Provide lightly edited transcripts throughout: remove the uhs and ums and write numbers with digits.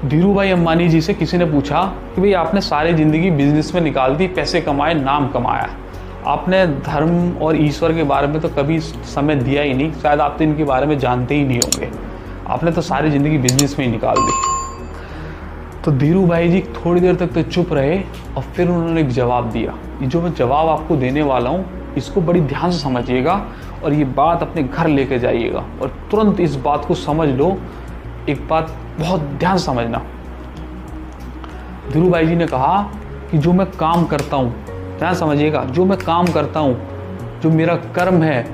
धीरू भाई अंबानी जी से किसी ने पूछा कि भाई आपने सारी ज़िंदगी बिजनेस में निकाल दी, पैसे कमाए, नाम कमाया, आपने धर्म और ईश्वर के बारे में तो कभी समय दिया ही नहीं, शायद आप तो इनके बारे में जानते ही नहीं होंगे, आपने तो सारी ज़िंदगी बिजनेस में ही निकाल दी। तो धीरू भाई जी थोड़ी देर तक तो चुप रहे और फिर उन्होंने एक जवाब दिया। ये जो मैं जवाब आपको देने वाला हूँ इसको बड़ी ध्यान से समझिएगा और ये बात अपने घर लेके जाइएगा और तुरंत इस बात को समझ लो। एक बात बहुत ध्यान से समझना। धीरू भाई जी ने कहा कि जो मैं काम करता हूँ, ध्यान समझिएगा, जो मैं काम करता हूँ, जो मेरा कर्म है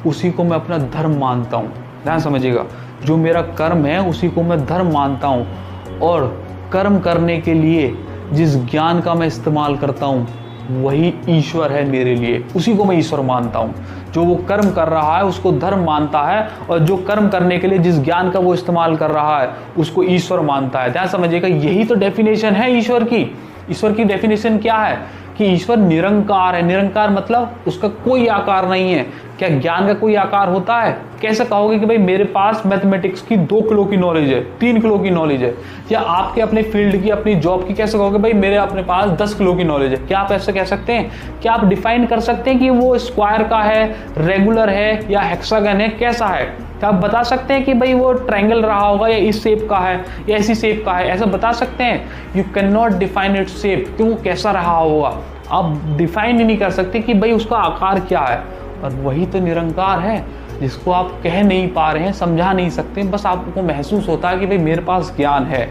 उसी को मैं अपना धर्म मानता हूँ। ध्यान समझिएगा, जो मेरा कर्म है उसी को मैं धर्म मानता हूँ और कर्म करने के लिए जिस ज्ञान का मैं इस्तेमाल करता हूँ वही ईश्वर है मेरे लिए, उसी को मैं ईश्वर मानता हूँ। जो वो कर्म कर रहा है उसको धर्म मानता है और जो कर्म करने के लिए जिस ज्ञान का वो इस्तेमाल कर रहा है उसको ईश्वर मानता है। ध्यान समझिएगा, यही तो डेफिनेशन है ईश्वर की। ईश्वर की डेफिनेशन क्या है कि ईश्वर निरंकार है। निरंकार मतलब उसका कोई आकार नहीं है। क्या ज्ञान का कोई आकार होता है? कैसे कहोगे कि भाई मेरे पास मैथमेटिक्स की 2 किलो की नॉलेज है, 3 किलो की नॉलेज है, या आपके अपने फील्ड की, अपनी जॉब की कैसे कहोगे भाई मेरे अपने पास 10 किलो की नॉलेज है? क्या आप ऐसे कह सकते हैं? क्या आप डिफाइन कर सकते हैं कि वो स्क्वायर का है, रेगुलर है या हेक्सागन है, कैसा है? क्या आप बता सकते हैं कि भाई वो ट्रायंगल रहा होगा या इस शेप का है या ऐसी शेप का है? ऐसा बता सकते हैं? You can not define its shape, क्यों, कैसा रहा होगा आप डिफाइन ही नहीं कर सकते कि भाई उसका आकार क्या है। और वही तो निरंकार है जिसको आप कह नहीं पा रहे हैं, समझा नहीं सकते, बस आपको महसूस होता है कि भाई मेरे पास ज्ञान है।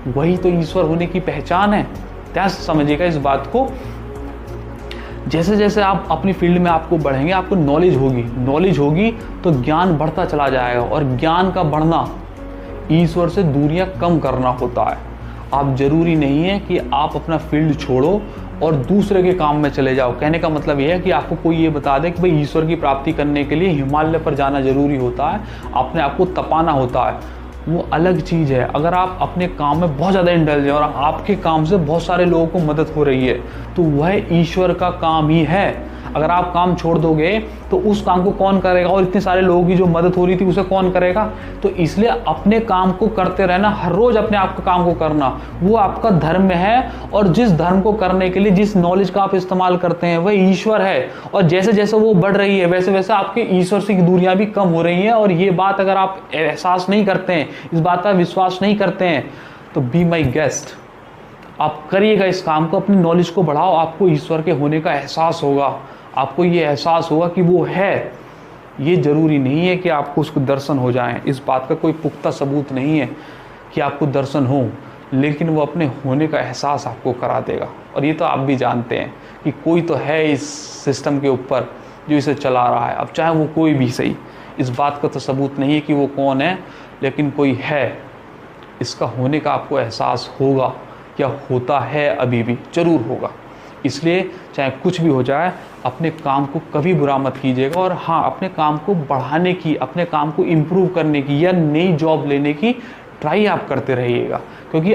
वही तो ईश्वर होने की पहचान है। ध्यान से समझिएगा इस बात को। जैसे जैसे आप अपनी फील्ड में आपको बढ़ेंगे, आपको नॉलेज होगी तो ज्ञान बढ़ता चला जाएगा और ज्ञान का बढ़ना ईश्वर से दूरियां कम करना होता है। आप जरूरी नहीं है कि आप अपना फील्ड छोड़ो और दूसरे के काम में चले जाओ। कहने का मतलब यह है कि आपको कोई ये बता दे कि भाई ईश्वर की प्राप्ति करने के लिए हिमालय पर जाना जरूरी होता है, अपने आप को तपाना होता है, वो अलग चीज़ है। अगर आप अपने काम में बहुत ज़्यादा इंटेलिजेंट और आपके काम से बहुत सारे लोगों को मदद हो रही है तो वह ईश्वर का काम ही है। अगर आप काम छोड़ दोगे तो उस काम को कौन करेगा? और इतने सारे लोगों की जो मदद हो रही थी उसे कौन करेगा? तो इसलिए अपने काम को करते रहना, हर रोज अपने आप के काम को करना, वो आपका धर्म है। और जिस धर्म को करने के लिए जिस नॉलेज का आप इस्तेमाल करते हैं वह ईश्वर है। और जैसे जैसे वो बढ़ रही है वैसे वैसे आपके ईश्वर से की दूरियां भी कम हो रही हैं। और ये बात अगर आप एहसास नहीं करते हैं, इस बात का विश्वास नहीं करते हैं, तो बी माई गेस्ट, आप करिएगा इस काम को, अपनी नॉलेज को बढ़ाओ, आपको ईश्वर के होने का एहसास होगा। आपको ये एहसास होगा कि वो है। ये जरूरी नहीं है कि आपको उसको दर्शन हो जाए, इस बात का कोई पुख्ता सबूत नहीं है कि आपको दर्शन हो, लेकिन वो अपने होने का एहसास आपको करा देगा। और ये तो आप भी जानते हैं कि कोई तो है इस सिस्टम के ऊपर जो इसे चला रहा है। अब चाहे वो कोई भी सही, इस बात का तो सबूत नहीं है कि वो कौन है, लेकिन कोई है। इसका होने का आपको एहसास होगा, क्या होता है, अभी भी जरूर होगा। इसलिए चाहे कुछ भी हो जाए, अपने काम को कभी बुरा मत कीजिएगा। और हाँ, अपने काम को बढ़ाने की, अपने काम को इम्प्रूव करने की या नई जॉब लेने की ट्राई आप करते रहिएगा, क्योंकि